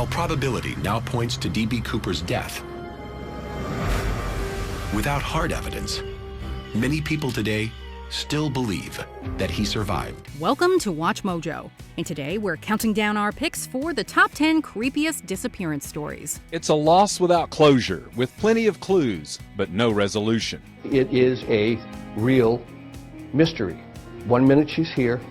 While probability now points to D.B. Cooper's death, without hard evidence, many people today still believe that he survived. Welcome to Watch Mojo, and today we're counting down our picks for the top 10 creepiest disappearance stories. It's a loss without closure, with plenty of clues, but no resolution. It is a real mystery. 1 minute she's here,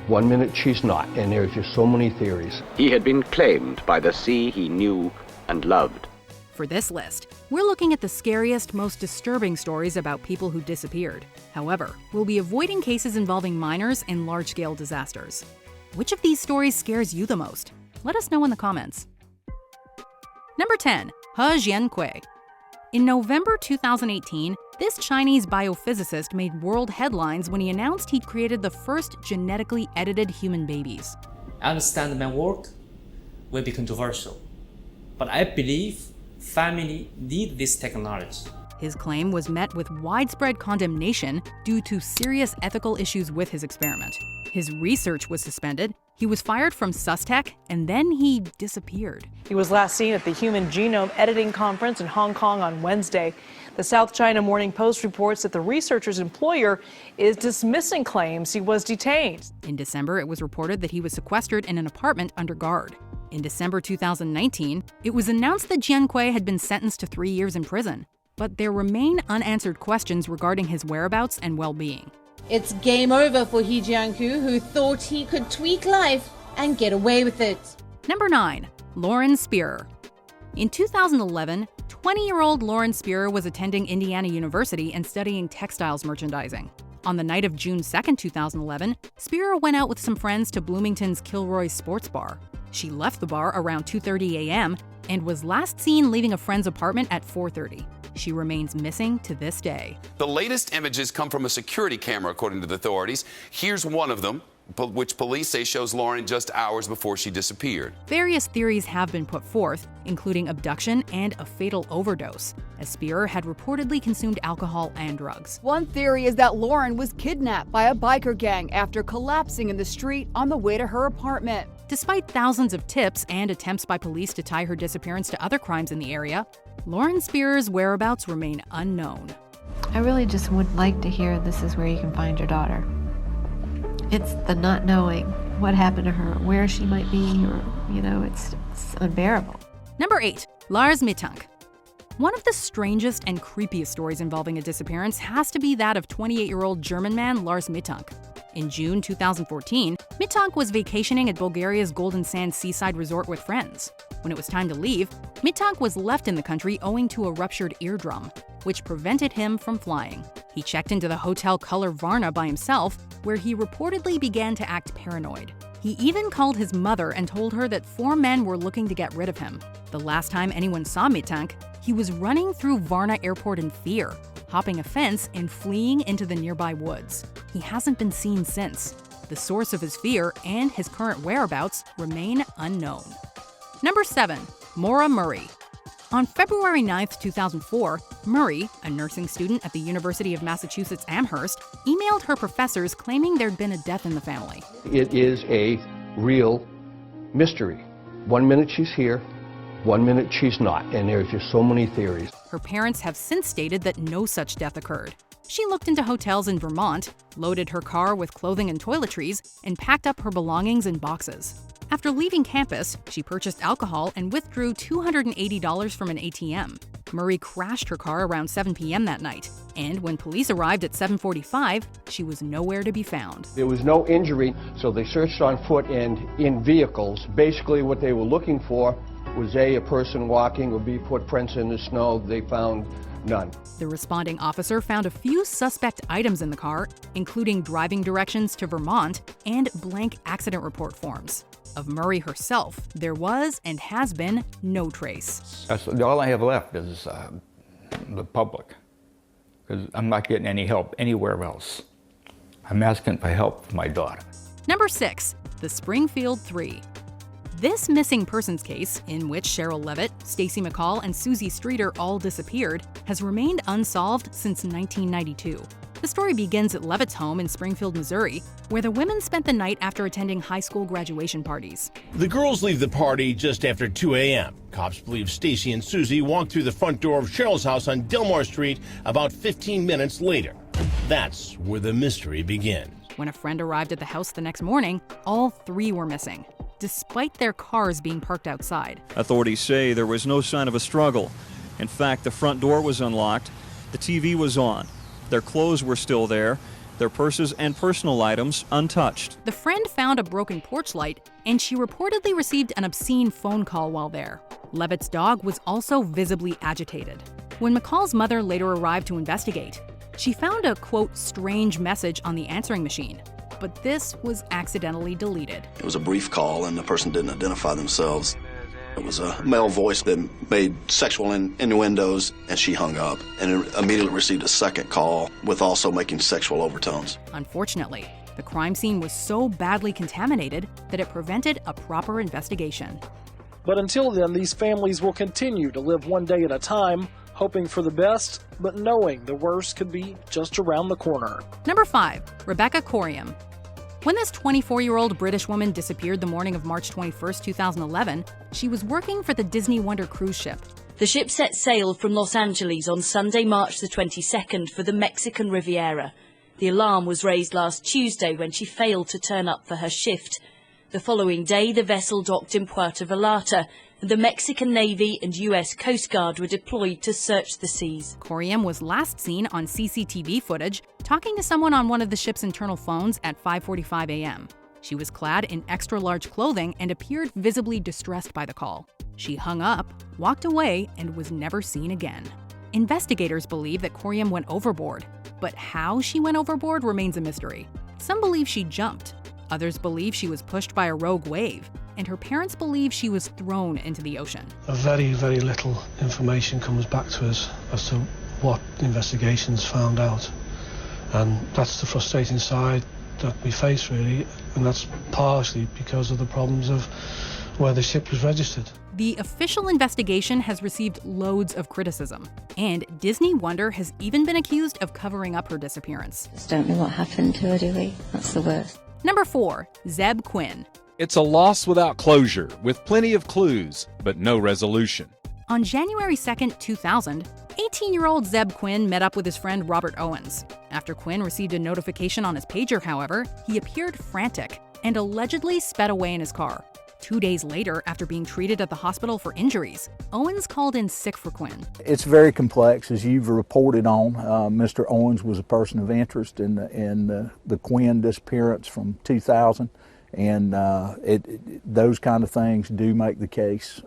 1 minute she's not, and there's just so many theories. He had been claimed by the sea he knew and loved. For this list, we're looking at the scariest, most disturbing stories about people who disappeared. However, we'll be avoiding cases involving minors and large-scale disasters. Which of these stories scares you the most? Let us know in the comments. Number 10. Hajin Kwei. In November 2018, this Chinese biophysicist made world headlines when he announced he'd created the first genetically edited human babies. I understand my work will be controversial, but I believe family need this technology. His claim was met with widespread condemnation due to serious ethical issues with his experiment. His research was suspended, he was fired from SUSTech, and then he disappeared. He was last seen at the Human Genome Editing Conference in Hong Kong on Wednesday. The South China Morning Post reports that the researcher's employer is dismissing claims he was detained. In December, it was reported that he was sequestered in an apartment under guard. In December 2019, it was announced that Hajin Kwei had been sentenced to 3 years in prison. But there remain unanswered questions regarding his whereabouts and well-being. It's game over for Hajin Kwei, who thought he could tweak life and get away with it. Number 9. Lauren Spierer. In 2011, 20-year-old Lauren Spierer was attending Indiana University and studying textiles merchandising. On the night of June 2, 2011, Spierer went out with some friends to Bloomington's Kilroy Sports Bar. She left the bar around 2:30 a.m. and was last seen leaving a friend's apartment at 4:30. She remains missing to this day. The latest images come from a security camera, according to the authorities. Here's one of them, which police say shows Lauren just hours before she disappeared. Various theories have been put forth, including abduction and a fatal overdose, as Spierer had reportedly consumed alcohol and drugs. One theory is that Lauren was kidnapped by a biker gang after collapsing in the street on the way to her apartment. Despite thousands of tips and attempts by police to tie her disappearance to other crimes in the area, Lauren Spierer's whereabouts remain unknown. I really just would like to hear this is where you can find your daughter. It's the not knowing what happened to her, where she might be, or, it's unbearable. Number 8. Lars Meitner. One of the strangest and creepiest stories involving a disappearance has to be that of 28-year-old German man Lars Meitner. In June 2014, Meitner was vacationing at Bulgaria's Golden Sands seaside resort with friends. When it was time to leave, Meitner was left in the country owing to a ruptured eardrum, which prevented him from flying. He checked into the Hotel Color Varna by himself, where he reportedly began to act paranoid. He even called his mother and told her that 4 men were looking to get rid of him. The last time anyone saw Meitner, he was running through Varna Airport in fear, hopping a fence and fleeing into the nearby woods. He hasn't been seen since. The source of his fear and his current whereabouts remain unknown. Number 7. Maura Murray. On February 9, 2004, Murray, a nursing student at the University of Massachusetts Amherst, emailed her professors claiming there'd been a death in the family. It is a real mystery. 1 minute she's here, 1 minute she's not, and there's just so many theories. Her parents have since stated that no such death occurred. She looked into hotels in Vermont, loaded her car with clothing and toiletries, and packed up her belongings in boxes. After leaving campus, she purchased alcohol and withdrew $280 from an ATM. Murray crashed her car around 7 p.m. that night, and when police arrived at 7:45, she was nowhere to be found. There was no injury, so they searched on foot and in vehicles. Basically what they were looking for was a person walking or B footprints in the snow. They found none. The responding officer found a few suspect items in the car, including driving directions to Vermont and blank accident report forms. Of Murray herself, there was and has been no trace. That's all I have left is the public, because I'm not getting any help anywhere else. I'm asking for help for my daughter. Number 6. The Springfield Three. This missing persons case, in which Cheryl Levitt, Stacy McCall, and Susie Streeter all disappeared, has remained unsolved since 1992. The story begins at Levitt's home in Springfield, Missouri, where the women spent the night after attending high school graduation parties. The girls leave the party just after 2 a.m. Cops believe Stacy and Susie walked through the front door of Cheryl's house on Delmar Street about 15 minutes later. That's where the mystery begins. When a friend arrived at the house the next morning, all three were missing, despite their cars being parked outside. Authorities say there was no sign of a struggle. In fact, the front door was unlocked, the TV was on, their clothes were still there, their purses and personal items untouched. The friend found a broken porch light, and she reportedly received an obscene phone call while there. Levitt's dog was also visibly agitated. When McCall's mother later arrived to investigate, she found a, quote, strange message on the answering machine, but this was accidentally deleted. It was a brief call and the person didn't identify themselves. It was a male voice that made sexual innuendos, and she hung up and immediately received a second call with also making sexual overtones. Unfortunately, the crime scene was so badly contaminated that it prevented a proper investigation. But until then, these families will continue to live one day at a time, hoping for the best, but knowing the worst could be just around the corner. Number 5, Rebecca Corium. When this 24-year-old British woman disappeared the morning of March 21, 2011, she was working for the Disney Wonder cruise ship. The ship set sail from Los Angeles on Sunday, March the 22nd for the Mexican Riviera. The alarm was raised last Tuesday when she failed to turn up for her shift. The following day, the vessel docked in Puerto Vallarta, and the Mexican Navy and U.S. Coast Guard were deployed to search the seas. Corium was last seen on CCTV footage talking to someone on one of the ship's internal phones at 5:45 a.m. She was clad in extra-large clothing and appeared visibly distressed by the call. She hung up, walked away, and was never seen again. Investigators believe that Corium went overboard, but how she went overboard remains a mystery. Some believe she jumped. Others believe she was pushed by a rogue wave, and her parents believe she was thrown into the ocean. Very, very little information comes back to us as to what investigations found out. And that's the frustrating side that we face, really, and that's partially because of the problems of where the ship was registered. The official investigation has received loads of criticism, and Disney Wonder has even been accused of covering up her disappearance. Just don't know what happened to her, do we? That's the worst. Number 4, Zeb Quinn. It's a loss without closure, with plenty of clues, but no resolution. On January 2, 2000, 18-year-old Zeb Quinn met up with his friend Robert Owens. After Quinn received a notification on his pager, however, he appeared frantic and allegedly sped away in his car. 2 days later, after being treated at the hospital for injuries, Owens called in sick for Quinn. It's very complex, as you've reported on. Mr. Owens was a person of interest in the Quinn disappearance from 2000, and those kind of things do make the case,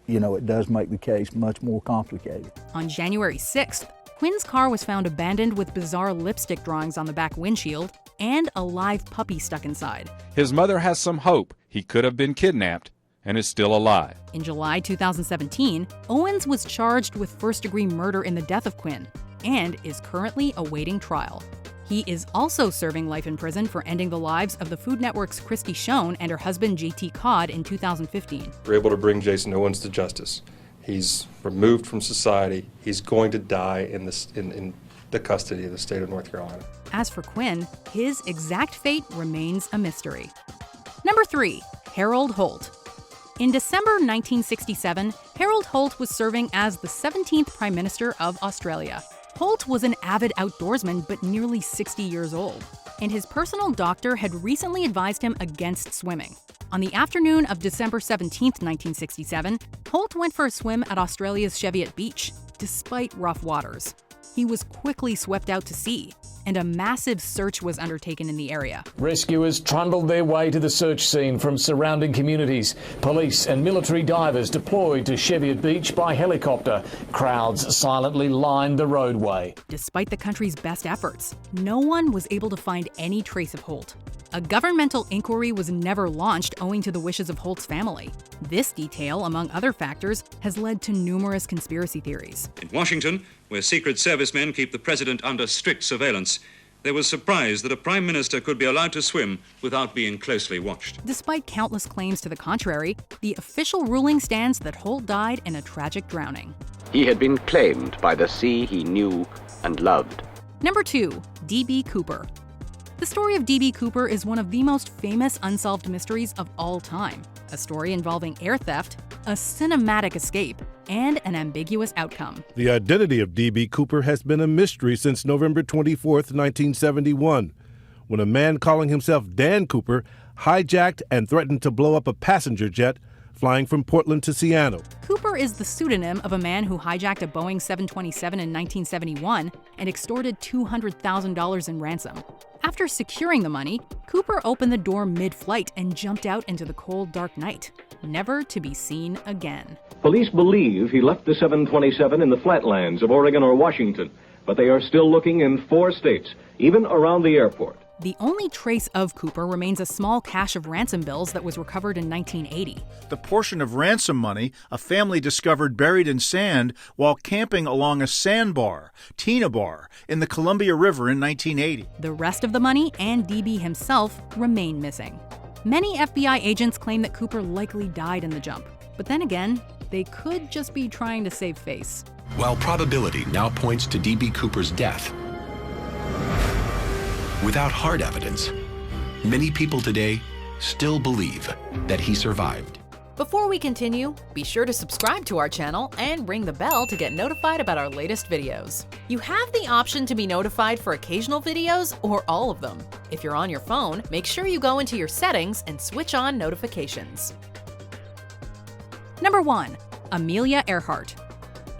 it does make the case much more complicated. On January 6th, Quinn's car was found abandoned with bizarre lipstick drawings on the back windshield and a live puppy stuck inside. His mother has some hope he could have been kidnapped and is still alive. In July 2017, Owens was charged with first-degree murder in the death of Quinn and is currently awaiting trial. He is also serving life in prison for ending the lives of the Food Network's Christy Schoen and her husband JT Codd in 2015. We're able to bring Jason Owens to justice. He's removed from society. He's going to die in the custody of the state of North Carolina. As for Quinn, his exact fate remains a mystery. Number 3, Harold Holt. In December 1967, Harold Holt was serving as the 17th Prime Minister of Australia. Holt was an avid outdoorsman but nearly 60 years old, and his personal doctor had recently advised him against swimming. On the afternoon of December 17, 1967, Holt went for a swim at Australia's Cheviot Beach, despite rough waters. He was quickly swept out to sea, and a massive search was undertaken in the area. Rescuers trundled their way to the search scene from surrounding communities. Police and military divers deployed to Cheviot Beach by helicopter. Crowds silently lined the roadway. Despite the country's best efforts, no one was able to find any trace of Holt. A governmental inquiry was never launched owing to the wishes of Holt's family. This detail, among other factors, has led to numerous conspiracy theories. In Washington, where Secret Service men keep the president under strict surveillance, there was surprise that a prime minister could be allowed to swim without being closely watched. Despite countless claims to the contrary, the official ruling stands that Holt died in a tragic drowning. He had been claimed by the sea he knew and loved. Number 2. D.B. Cooper. The story of D.B. Cooper is one of the most famous unsolved mysteries of all time. A story involving air theft, a cinematic escape, and an ambiguous outcome. The identity of D.B. Cooper has been a mystery since November 24, 1971, when a man calling himself Dan Cooper hijacked and threatened to blow up a passenger jet flying from Portland to Seattle. Cooper is the pseudonym of a man who hijacked a Boeing 727 in 1971 and extorted $200,000 in ransom. After securing the money, Cooper opened the door mid-flight and jumped out into the cold, dark night, never to be seen again. Police believe he left the 727 in the flatlands of Oregon or Washington, but they are still looking in 4 states, even around the airport. The only trace of Cooper remains a small cache of ransom bills that was recovered in 1980. The portion of ransom money a family discovered buried in sand while camping along a sandbar, Tina Bar, in the Columbia River in 1980. The rest of the money and DB himself remain missing. Many FBI agents claim that Cooper likely died in the jump, but then again, they could just be trying to save face. While probability now points to D.B. Cooper's death, without hard evidence, many people today still believe that he survived. Before we continue, be sure to subscribe to our channel and ring the bell to get notified about our latest videos. You have the option to be notified for occasional videos or all of them. If you're on your phone, make sure you go into your settings and switch on notifications. Number 1. Amelia Earhart.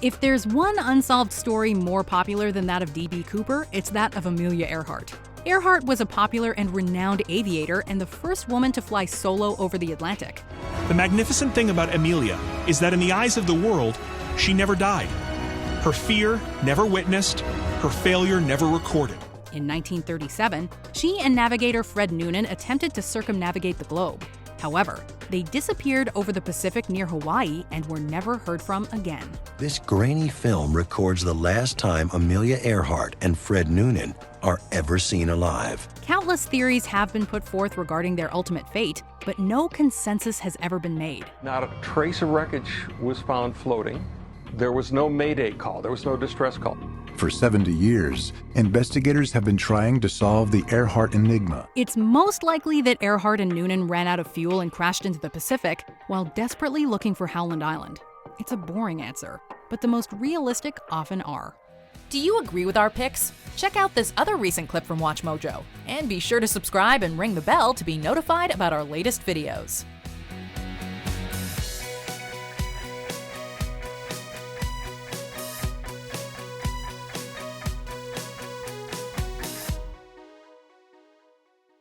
If there's one unsolved story more popular than that of D.B. Cooper, it's that of Amelia Earhart. Earhart was a popular and renowned aviator and the first woman to fly solo over the Atlantic. The magnificent thing about Amelia is that in the eyes of the world, she never died. Her fear never witnessed, her failure never recorded. In 1937, she and navigator Fred Noonan attempted to circumnavigate the globe. However, they disappeared over the Pacific near Hawaii and were never heard from again. This grainy film records the last time Amelia Earhart and Fred Noonan are ever seen alive. Countless theories have been put forth regarding their ultimate fate, but no consensus has ever been made. Not a trace of wreckage was found floating. There was no mayday call. There was no distress call. For 70 years, investigators have been trying to solve the Earhart enigma. It's most likely that Earhart and Noonan ran out of fuel and crashed into the Pacific while desperately looking for Howland Island. It's a boring answer, but the most realistic often are. Do you agree with our picks? Check out this other recent clip from WatchMojo, and be sure to subscribe and ring the bell to be notified about our latest videos.